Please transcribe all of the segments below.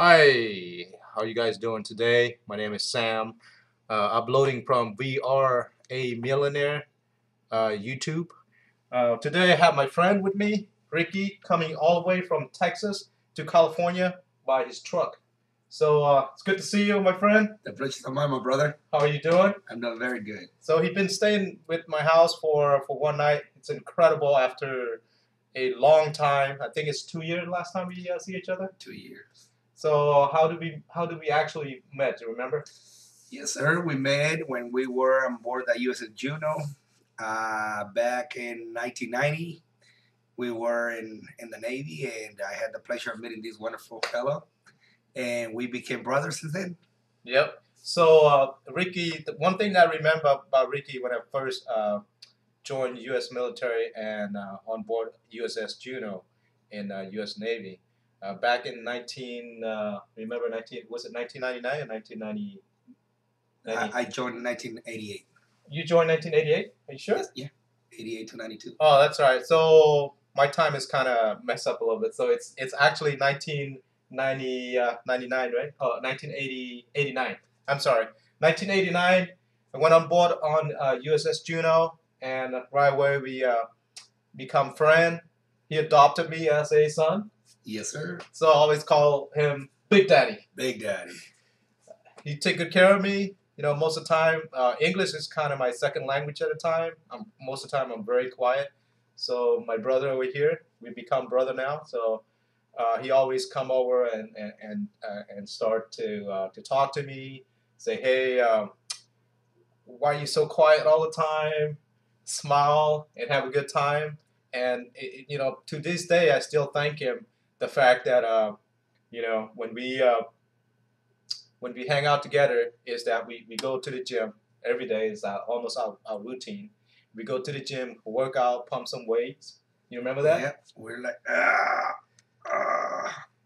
Hi, how you guys doing today? My name is Sam. Uploading from We Are a Millionaire YouTube. Today I have my friend with me, Ricky, coming all the way from Texas to California by his truck. So it's good to see you, my friend. The pleasure's all mine, my brother. How are you doing? I'm doing very good. So he's been staying with my house for one night. It's incredible after a long time. I think it's 2 years last time we see each other. 2 years. So how did we actually met? Do you remember? Yes, sir. We met when we were on board the USS Juno back in 1990. We were in the Navy, and I had the pleasure of meeting this wonderful fellow, and we became brothers since then. Yep. So Ricky, the one thing that I remember about Ricky when I first joined U.S. military and on board USS Juno in U.S. Navy back in 1999 or 1990? I joined in 1988. You joined 1988? Are you sure? Yes, yeah, 88 to 92. Oh, that's right. So my time is kind of messed up a little bit. So it's actually 1999, right? Oh, 1980, 89. I'm sorry. 1989, I went on board on USS Juno, and right away we become friends. He adopted me as a son. Yes, sir. So I always call him Big Daddy. Big Daddy. He take good care of me. You know, most of the time, English is kind of my second language at the time. Most of the time, I'm very quiet. So my brother over here, we become brother now. So he always come over and start to talk to me. Say, hey, why are you so quiet all the time? Smile and have a good time. And you know, to this day, I still thank him. The fact that you know, when we hang out together is that we go to the gym every day. It's almost our routine. We go to the gym, work out, pump some weights. You remember that? Yeah, we're like,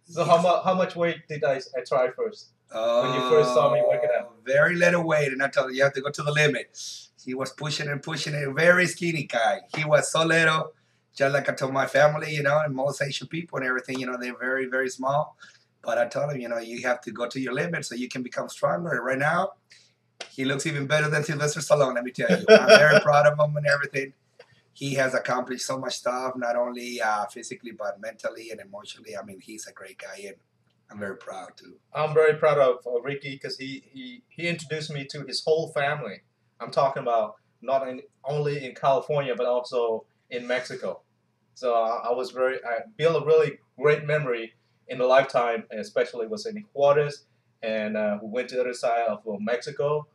So how much weight did I try first? When you first saw me working out? Very little weight, and I told you have to go to the limit. He was pushing and pushing it. Very skinny guy. He was so little, just like I told my family, you know, and most Asian people and everything, you know, they're very, very small. But I told him, you know, you have to go to your limit so you can become stronger. And right now, he looks even better than Sylvester Stallone, let me tell you. I'm very proud of him and everything. He has accomplished so much stuff, not only physically, but mentally and emotionally. I mean, he's a great guy, and I'm very proud too. I'm very proud of Ricky because he introduced me to his whole family. I'm talking about not only in California but also in Mexico. So I built a really great memory in the lifetime, and especially was in Juarez, and we went to the other side of Mexico,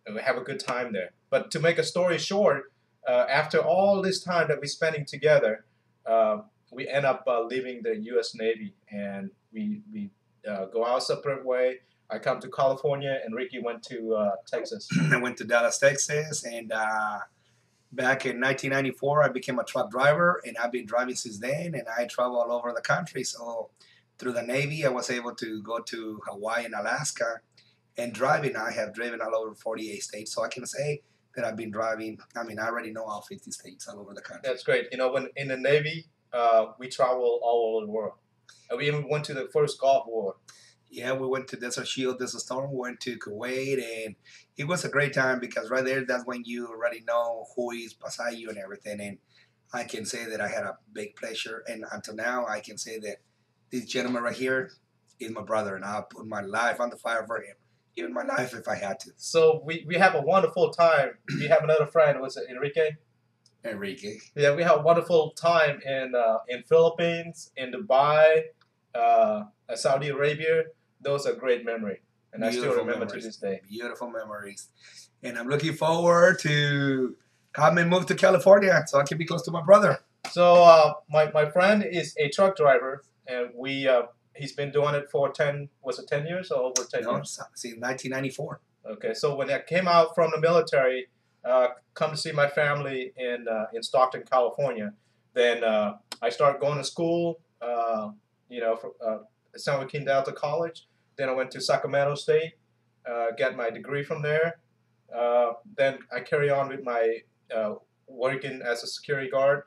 and we have a good time there. But to make a story short, after all this time that we're spending together, we end up leaving the U.S. Navy, and we go our separate way. I come to California, and Ricky went to Texas. I went to Dallas, Texas, and back in 1994, I became a truck driver, and I've been driving since then, and I travel all over the country. So through the Navy, I was able to go to Hawaii and Alaska, and driving, I have driven all over 48 states. So I can say that I've been driving. I mean, I already know all 50 states all over the country. That's great. You know, when in the Navy, we travel all over the world. And we even went to the first Gulf War. Yeah, we went to Desert Shield, Desert Storm, went to Kuwait, and it was a great time because right there, that's when you already know who is beside you and everything. And I can say that I had a big pleasure, and until now, I can say that this gentleman right here is my brother, and I'll put my life on the fire for him, even my life if I had to. So we have a wonderful time. We have another friend, was it Enrique? Enrique. Yeah, we have a wonderful time in Philippines, in Dubai, Saudi Arabia. Those are great memories, and I still remember to this day. Beautiful memories, and I'm looking forward to come and move to California so I can be close to my brother. So my friend is a truck driver, and he's been doing it for 10 years or over 10 years? Since 1994. Okay, so when I came out from the military, come to see my family in Stockton, California, then I started going to school. You know, for, San Joaquin Delta College. Then I went to Sacramento State, got my degree from there. Then I carry on with my working as a security guard.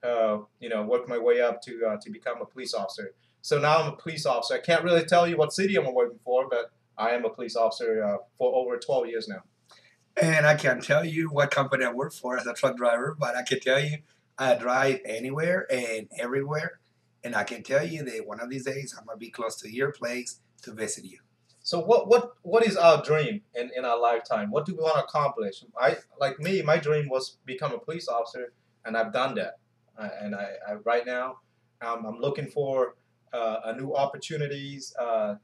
You know, worked my way up to become a police officer. So now I'm a police officer. I can't really tell you what city I'm working for, but I am a police officer for over 12 years now. And I can't tell you what company I work for as a truck driver, but I can tell you I drive anywhere and everywhere. And I can tell you that one of these days I'm gonna be close to your place to visit you. So what is our dream in our lifetime? What do we want to accomplish? I like me, my dream was become a police officer, and I've done that. And I right now, I'm looking for a new opportunities. I'm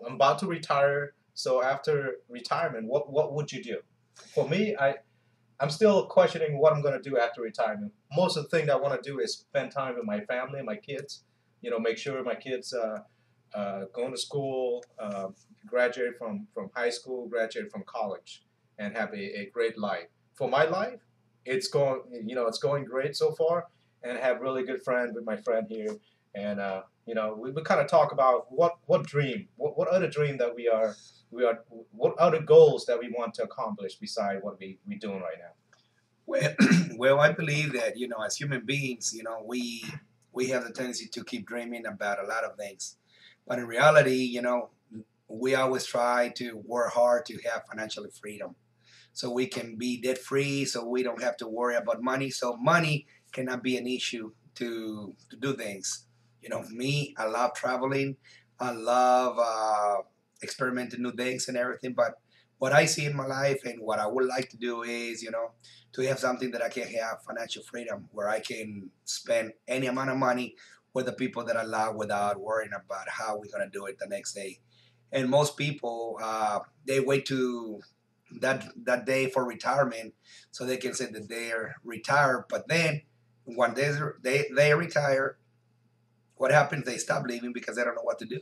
about to retire. So after retirement, what would you do? For me, I'm still questioning what I'm going to do after retirement. Most of the thing I want to do is spend time with my family, my kids. Make sure my kids going to school, graduate from high school, graduate from college, and have a great life. For my life, it's going great so far, and I have really good friend with my friend here, and we kind of talk about what dream, what other dream that we are, what other goals that we want to accomplish beside what we doing right now. Well, well, I believe that as human beings, we have the tendency to keep dreaming about a lot of things, but in reality, we always try to work hard to have financial freedom, so we can be debt free, so we don't have to worry about money. So money cannot be an issue to do things. Me, I love traveling. I love experimenting new things and everything. But what I see in my life and what I would like to do is, to have something that I can have financial freedom, where I can spend any amount of money with the people that I love without worrying about how we're gonna do it the next day. And most people, they wait to that day for retirement so they can say that they're retired. But then when they retire, what happens? They stop living because they don't know what to do.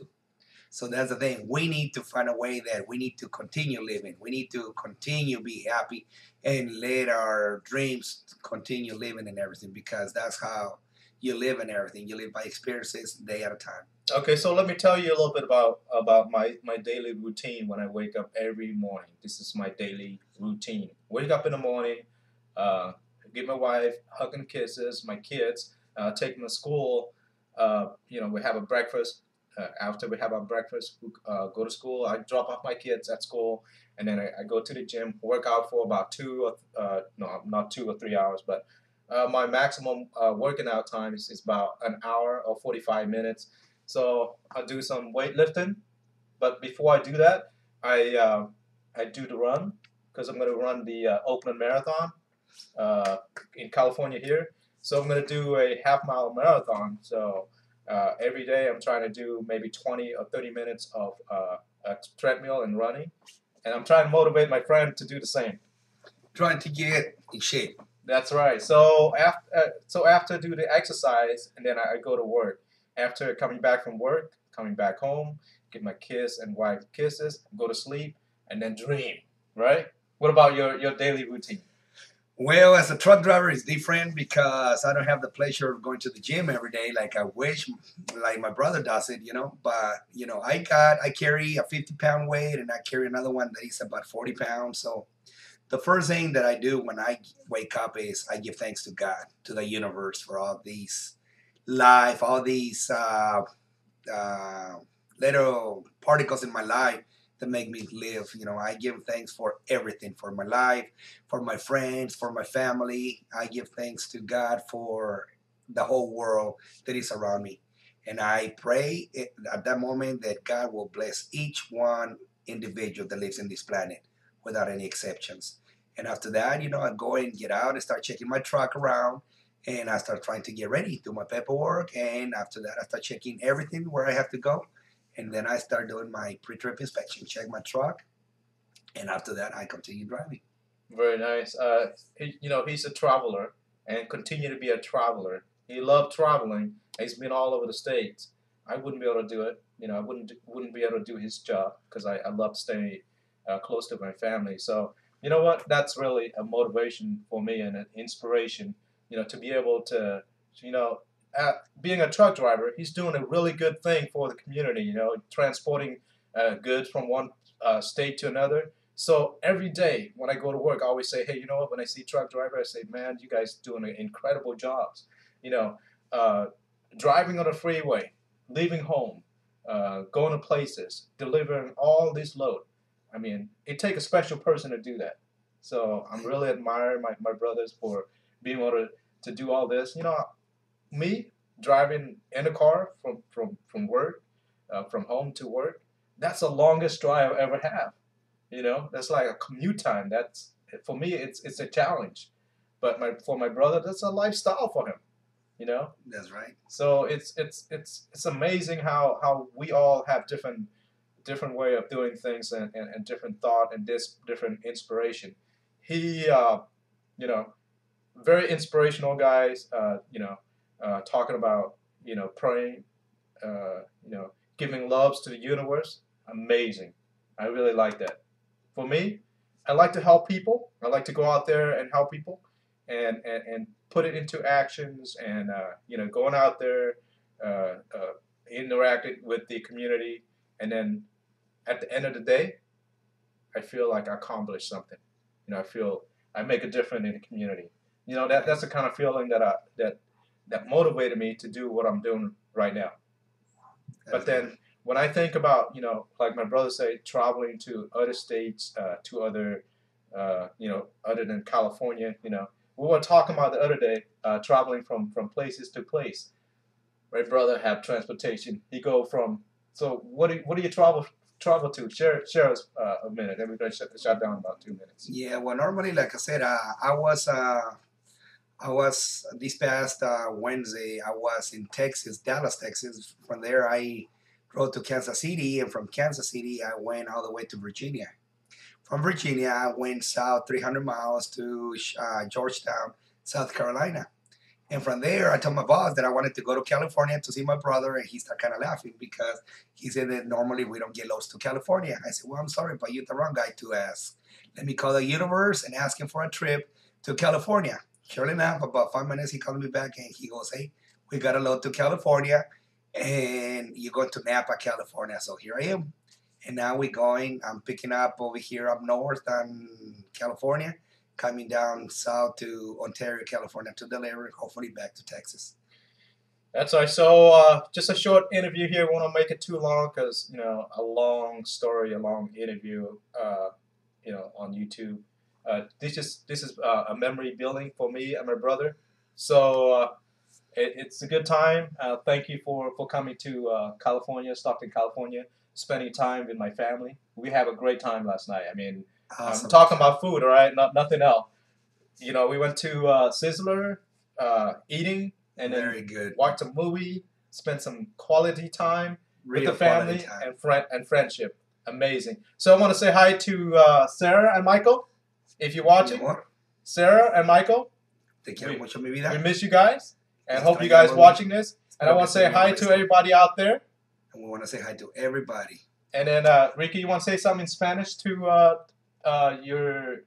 So that's the thing. We need to find a way that we need to continue living. We need to continue be happy and let our dreams continue living and everything, because that's how you live and everything. You live by experiences day at a time. Okay, so let me tell you a little bit about my daily routine when I wake up every morning. This is my daily routine. Wake up in the morning, uh, give my wife hug and kisses, my kids, take them to school. We have a breakfast. After we have our breakfast, we go to school. I drop off my kids at school, and then I go to the gym, work out for about no, not 2 or 3 hours, but my maximum working out time is about an hour or 45 minutes. So I do some weightlifting, but before I do that, I do the run because I'm going to run the Oakland Marathon uh, in California here. So I'm going to do a half-mile marathon. So every day I'm trying to do maybe 20 or 30 minutes of a treadmill and running, and I'm trying to motivate my friend to do the same. Trying to get in shape. That's right. So after do the exercise, and then I go to work. After coming back from work, coming back home, give my kids and wife kisses, go to sleep, and then dream. Right? What about your daily routine? Well, as a truck driver, it's different because I don't have the pleasure of going to the gym every day like I wish, like my brother does it. But I carry a 50-pound weight, and I carry another one that is about 40 pounds. So the first thing that I do when I wake up is I give thanks to God, to the universe, for all these life, all these uh, little particles in my life that make me live. I give thanks for everything, for my life, for my friends, for my family. I give thanks to God for the whole world that is around me. And I pray at that moment that God will bless each one individual that lives in this planet without any exceptions. And after that, I go and get out and start checking my truck around, and I start trying to get ready, do my paperwork, and after that, I start checking everything where I have to go, and then I start doing my pre-trip inspection, check my truck, and after that, I continue driving. Very nice. He's a traveler and continue to be a traveler. He loved traveling. He's been all over the states. I wouldn't be able to do it. I wouldn't be able to do his job because I love staying close to my family. So you know what? That's really a motivation for me and an inspiration. To be able to, you know, being a truck driver, he's doing a really good thing for the community. Transporting goods from one state to another. So every day when I go to work, I always say, hey, you know what? When I see truck driver, I say, man, you guys doing incredible jobs. You know, uh, driving on the freeway. leaving home, going to places, delivering all this load. I mean, it takes a special person to do that. So I'm really admiring my brothers for being able to do all this. You know, me driving in a car from work, from home to work, that's the longest drive I ever have. You know, that's like a commute time. That's for me. It's a challenge, but for my brother, that's a lifestyle for him. You know, That's right. so it's amazing how we all have different way of doing things and different thought and this different inspiration. He you know, very inspirational guys. Talking about praying, giving loves to the universe. Amazing. I really like that. For me, I like to help people. I like to go out there and help people, and put it into actions, and going out there, interacting with the community, and then at the end of the day, I feel like I accomplished something. I feel I make a difference in the community. That's the kind of feeling that motivated me to do what I'm doing right now. But That's good. then when I think about, like my brother say, traveling to other states, to other, other than California, we were talking about the other day, traveling from places to place. My brother have transportation. He go from. So what do you travel to? Share us a minute. Then we're gonna shut down in about 2 minutes. Yeah, well, normally, like I said, I was this past Wednesday. I was in Texas, Dallas, Texas. From there, I drove to Kansas City, and from Kansas City, I went all the way to Virginia. From Virginia, I went south 300 miles to Georgetown, South Carolina. And from there, I told my boss that I wanted to go to California to see my brother, and he started kind of laughing because he said that normally we don't get lost to California. I said, "Well, I'm sorry, but you're the wrong guy to ask. Let me call the universe and ask him for a trip to California." Sure enough, about 5 minutes, he called me back and he goes, "Hey, we got a load to California, and you're going to Napa, California." So here I am. And now we're going, I'm picking up over here up north in California, coming down south to Ontario, California to deliver, hopefully back to Texas. That's right. So just a short interview here. We won't make it too long because a long story, a long interview, on YouTube. This is a memory building for me and my brother. So it's a good time. Thank you for coming to California, Stockton, California, spending time with my family. We have a great time last night. I mean, I'm Awesome. talking about food, all right, nothing else. We went to Sizzler, eating, and then Very good. watched a movie, spent some quality time with the Real quality family time. and friendship. Amazing. So I want to say hi to Sarah and Michael, if you're Mi watching. amor, Sarah and Michael, te quiero we, mucho, mi we vida. miss you guys, and Te hope you guys extrañamos mucho. watching this. And I Espero que want to estén say hi viendo to esto. everybody out there. And we want to say hi to everybody. And then Ricky, you want to say something in Spanish to your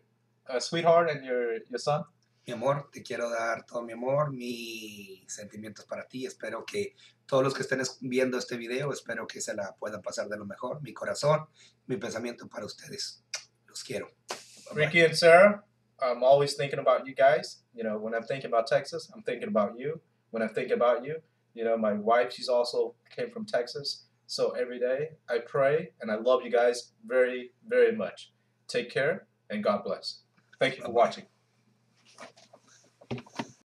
sweetheart and your son? Mi amor, te quiero dar todo mi amor, mis sentimientos para ti. Espero que todos los que estén viendo este video, espero que se la puedan pasar de lo mejor. Mi corazón, mi pensamiento para ustedes. Los quiero. Bye-bye. Ricky and Sarah, I'm always thinking about you guys. When I'm thinking about Texas, I'm thinking about you. When I'm thinking about you, my wife, she's also came from Texas. So every day I pray and I love you guys very, very much. Take care and God bless. Thank you for Bye-bye. watching.